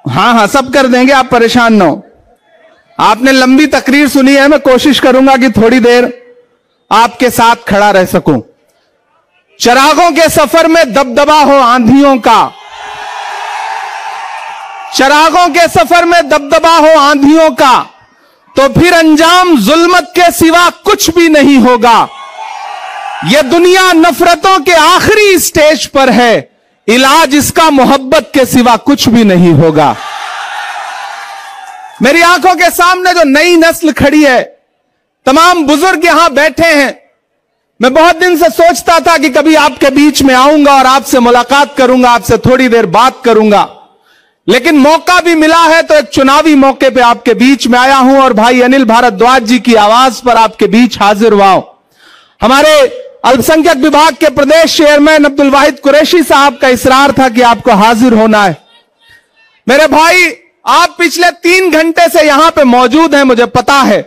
हाँ हाँ सब कर देंगे, आप परेशान ना हो। आपने लंबी तकरीर सुनी है, मैं कोशिश करूंगा कि थोड़ी देर आपके साथ खड़ा रह सकूं। चिरागों के सफर में दबदबा हो आंधियों का, चिरागों के सफर में दबदबा हो आंधियों का, तो फिर अंजाम जुल्मत के सिवा कुछ भी नहीं होगा। यह दुनिया नफरतों के आखिरी स्टेज पर है, इलाज इसका मोहब्बत के सिवा कुछ भी नहीं होगा। मेरी आंखों के सामने जो नई नस्ल खड़ी है, तमाम बुजुर्ग यहां बैठे हैं। मैं बहुत दिन से सोचता था कि कभी आपके बीच में आऊंगा और आपसे मुलाकात करूंगा, आपसे थोड़ी देर बात करूंगा, लेकिन मौका भी मिला है तो एक चुनावी मौके पे आपके बीच में आया हूं और भाई अनिल भारद्वाज जी की आवाज पर आपके बीच हाजिर हुआ हूं। हमारे अल्पसंख्यक विभाग के प्रदेश चेयरमैन अब्दुल वाहिद कुरैशी साहब का इसरार था कि आपको हाजिर होना है। मेरे भाई, आप पिछले 3 घंटे से यहां पे मौजूद हैं, मुझे पता है,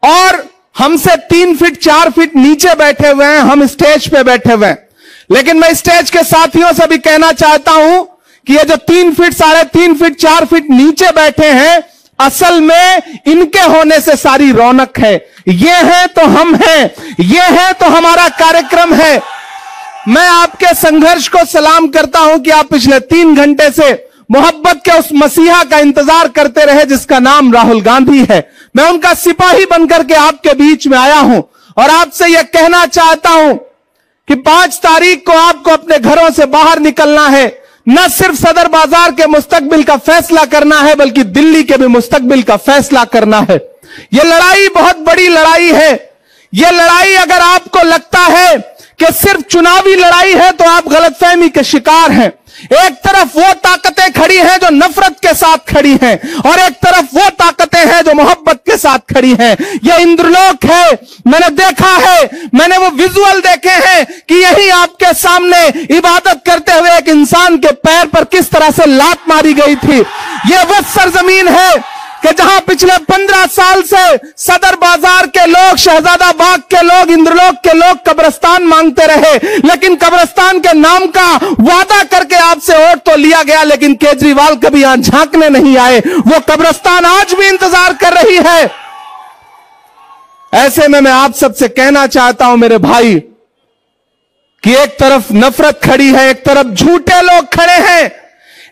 और हमसे 3 फीट 4 फीट नीचे बैठे हुए हैं, हम स्टेज पे बैठे हुए हैं। लेकिन मैं स्टेज के साथियों से भी कहना चाहता हूं कि ये जो 3 फीट 3.5 फीट 4 फीट नीचे बैठे हैं, असल में इनके होने से सारी रौनक है। ये है तो हम हैं, ये है तो हमारा कार्यक्रम है। मैं आपके संघर्ष को सलाम करता हूं कि आप पिछले 3 घंटे से मोहब्बत के उस मसीहा का इंतजार करते रहे जिसका नाम राहुल गांधी है। मैं उनका सिपाही बनकर के आपके बीच में आया हूं और आपसे यह कहना चाहता हूं कि 5 तारीख को आपको अपने घरों से बाहर निकलना है। न सिर्फ सदर बाजार के मुस्तकबिल का फैसला करना है, बल्कि दिल्ली के भी मुस्तकबिल का फैसला करना है। यह लड़ाई बहुत बड़ी लड़ाई है। यह लड़ाई अगर आपको लगता है कि सिर्फ चुनावी लड़ाई है तो आप गलतफहमी के शिकार हैं। एक तरफ वो ताकतें खड़ी हैं जो नफरत के साथ खड़ी हैं, और एक तरफ वो ताकतें हैं जो मोहब्बत के साथ खड़ी हैं। यह इंद्रलोक है। मैंने देखा है, मैंने वो विजुअल देखे हैं कि यही आपके सामने इबादत करते हुए एक इंसान के पैर पर किस तरह से लात मारी गई थी। यह वो सरजमीन है कि जहां पिछले 15 साल से सदर बाजार के लोग, शहजादा बाग के लोग, इंद्रलोक के लोग कब्रिस्तान मांगते रहे, लेकिन कब्रिस्तान के नाम का वादा करके आपसे वोट तो लिया गया, लेकिन केजरीवाल कभी यहां झांकने नहीं आए। वो कब्रिस्तान आज भी इंतजार कर रही है। ऐसे में मैं आप सबसे कहना चाहता हूं मेरे भाई कि एक तरफ नफरत खड़ी है, एक तरफ झूठे लोग खड़े हैं,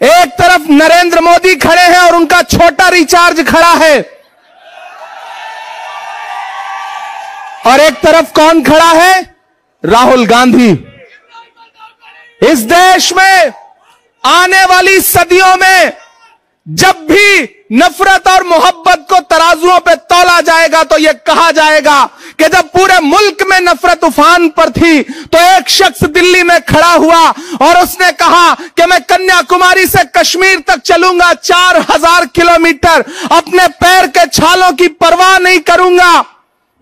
एक तरफ नरेंद्र मोदी खड़े हैं और उनका छोटा रिचार्ज खड़ा है, और एक तरफ कौन खड़ा है? राहुल गांधी। इस देश में आने वाली सदियों में जब भी नफरत और मोहब्बत को तराजुओं पे तौला जाएगा तो यह कहा जाएगा कि जब पूरे मुल्क में नफरत उफान पर थी तो एक शख्स दिल्ली में खड़ा हुआ और उसने कहा कि मैं कन्याकुमारी से कश्मीर तक चलूंगा 4000 किलोमीटर, अपने पैर के छालों की परवाह नहीं करूंगा।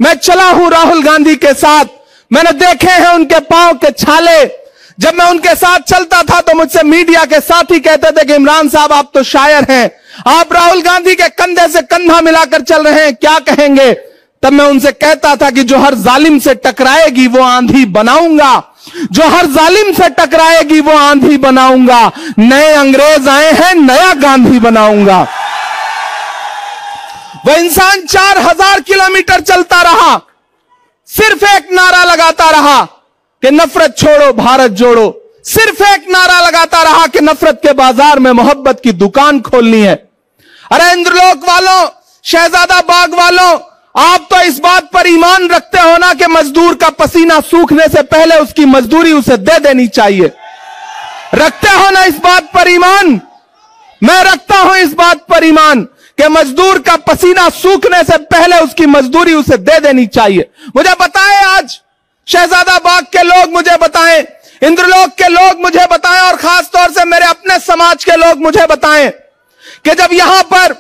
मैं चला हूं राहुल गांधी के साथ, मैंने देखे हैं उनके पांव के छाले। जब मैं उनके साथ चलता था तो मुझसे मीडिया के साथी कहते थे कि इमरान साहब आप तो शायर हैं, आप राहुल गांधी के कंधे से कंधा मिलाकर चल रहे हैं, क्या कहेंगे? तब मैं उनसे कहता था कि जो हर जालिम से टकराएगी वो आंधी बनाऊंगा, जो हर जालिम से टकराएगी वो आंधी बनाऊंगा। नए अंग्रेज आए हैं, नया गांधी बनाऊंगा। वह इंसान 4000 किलोमीटर चलता रहा, सिर्फ एक नारा लगाता रहा कि नफरत छोड़ो भारत जोड़ो, सिर्फ एक नारा लगाता रहा कि नफरत के बाजार में मोहब्बत की दुकान खोलनी है। अरे इंद्रलोक वालों, शहजादा बाग वालों, आप तो इस बात पर ईमान रखते हो ना कि मजदूर का पसीना सूखने से पहले उसकी मजदूरी उसे दे देनी चाहिए। रखते हो ना इस बात पर ईमान? मैं रखता हूं इस बात पर ईमान कि मजदूर का पसीना सूखने से पहले उसकी मजदूरी उसे दे देनी चाहिए। मुझे बताएं, आज शहजादा बाग के लोग मुझे बताएं, इंद्रलोक के लोग मुझे बताएं, और खास तौर से मेरे अपने समाज के लोग मुझे बताएं कि जब यहां पर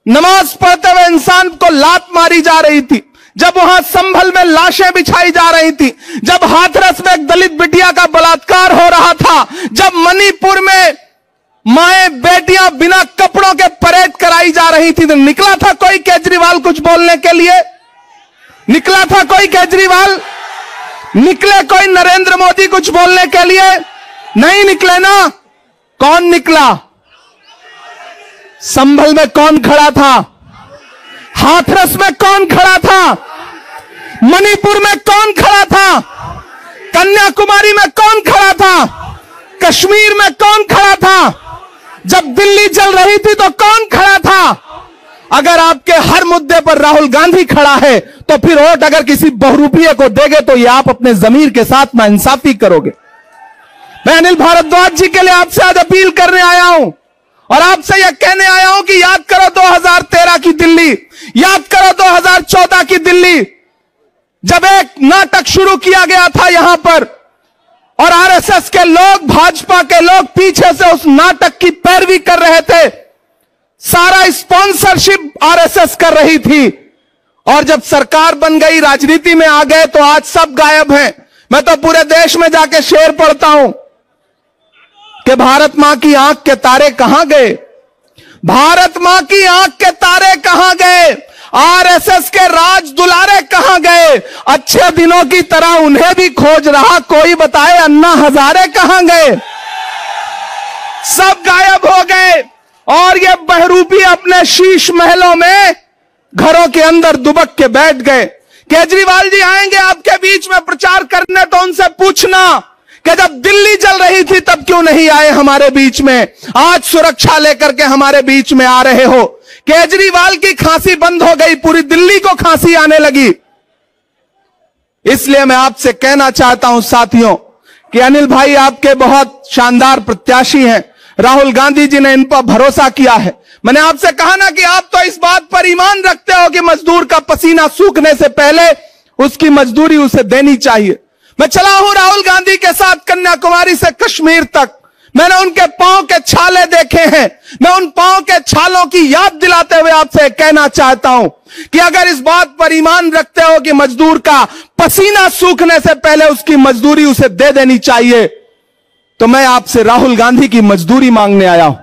नमाज पढ़ते हुए इंसान को लात मारी जा रही थी, जब वहां संभल में लाशें बिछाई जा रही थी, जब हाथरस में एक दलित बिटिया का बलात्कार हो रहा था, जब मणिपुर में माएं बेटियां बिना कपड़ों के परेड कराई जा रही थी, तो निकला था कोई केजरीवाल कुछ बोलने के लिए? निकला था कोई केजरीवाल? निकले कोई नरेंद्र मोदी कुछ बोलने के लिए? नहीं निकले ना। कौन निकला? संभल में कौन खड़ा था? हाथरस में कौन खड़ा था? मणिपुर में कौन खड़ा था? कन्याकुमारी में कौन खड़ा था? कश्मीर में कौन खड़ा था? जब दिल्ली जल रही थी तो कौन खड़ा था? अगर आपके हर मुद्दे पर राहुल गांधी खड़ा है तो फिर वोट अगर किसी बहुरूपिये को देंगे तो ये आप अपने जमीर के साथ नाइंसाफी करोगे। मैं अनिल भारद्वाज जी के लिए आपसे आज अपील करने आया हूं और आपसे यह कहने आया हूं कि याद करो 2013 की दिल्ली, याद करो 2014 की दिल्ली, जब एक नाटक शुरू किया गया था यहां पर और आरएसएस के लोग, भाजपा के लोग पीछे से उस नाटक की पैरवी कर रहे थे। सारा स्पॉन्सरशिप आरएसएस कर रही थी और जब सरकार बन गई, राजनीति में आ गए तो आज सब गायब हैं। मैं तो पूरे देश में जाके शेर पढ़ता हूं कि भारत मां की आंख के तारे कहां गए, भारत मां की आंख के तारे कहां गए, आरएसएस के राज दुलारे कहां गए, अच्छे दिनों की तरह उन्हें भी खोज रहा कोई, बताए अन्ना हजारे कहां गए। सब गायब हो गए और ये बहरूपी अपने शीश महलों में घरों के अंदर दुबक के बैठ गए। केजरीवाल जी आएंगे आपके बीच में प्रचार करने तो उनसे पूछना कि जब दिल्ली जल रही थी तब क्यों नहीं आए हमारे बीच में, आज सुरक्षा लेकर के हमारे बीच में आ रहे हो। केजरीवाल की खांसी बंद हो गई, पूरी दिल्ली को खांसी आने लगी। इसलिए मैं आपसे कहना चाहता हूं साथियों कि अनिल भाई आपके बहुत शानदार प्रत्याशी हैं, राहुल गांधी जी ने इन पर भरोसा किया है। मैंने आपसे कहा ना कि आप तो इस बात पर ईमान रखते हो कि मजदूर का पसीना सूखने से पहले उसकी मजदूरी उसे देनी चाहिए। मैं चला हूं राहुल गांधी के साथ कन्याकुमारी से कश्मीर तक, मैंने उनके पांव के छाले देखे हैं। मैं उन पांव के छालों की याद दिलाते हुए आपसे कहना चाहता हूं कि अगर इस बात पर ईमान रखते हो कि मजदूर का पसीना सूखने से पहले उसकी मजदूरी उसे दे देनी चाहिए, तो मैं आपसे राहुल गांधी की मजदूरी मांगने आया हूं।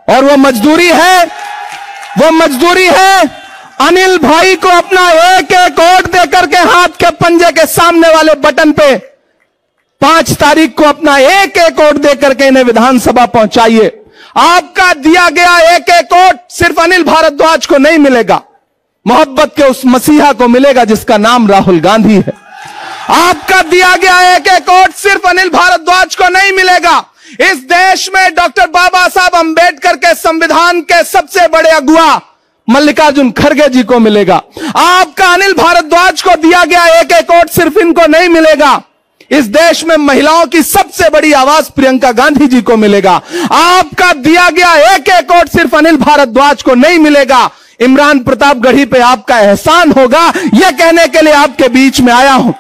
और वो मजदूरी है अनिल भाई को अपना एक एक वोट देकर के हाथ के पंजे के सामने वाले बटन पे 5 तारीख को अपना एक एक वोट देकर के इन्हें विधानसभा पहुंचाइए। आपका दिया गया एक एक वोट सिर्फ अनिल भारद्वाज को नहीं मिलेगा, मोहब्बत के उस मसीहा को मिलेगा जिसका नाम राहुल गांधी है। आपका दिया गया एक एक वोट सिर्फ अनिल भारद्वाज को नहीं मिलेगा, इस देश में डॉक्टर बाबा साहब अंबेडकर के संविधान के सबसे बड़े अगुआ मल्लिकार्जुन खड़गे जी को मिलेगा। आपका अनिल भारद्वाज को दिया गया एक एक वोट सिर्फ इनको नहीं मिलेगा, इस देश में महिलाओं की सबसे बड़ी आवाज प्रियंका गांधी जी को मिलेगा। आपका दिया गया एक एक वोट सिर्फ अनिल भारद्वाज को नहीं मिलेगा, इमरान प्रतापगढ़ी पे आपका एहसान होगा, यह कहने के लिए आपके बीच में आया हूं।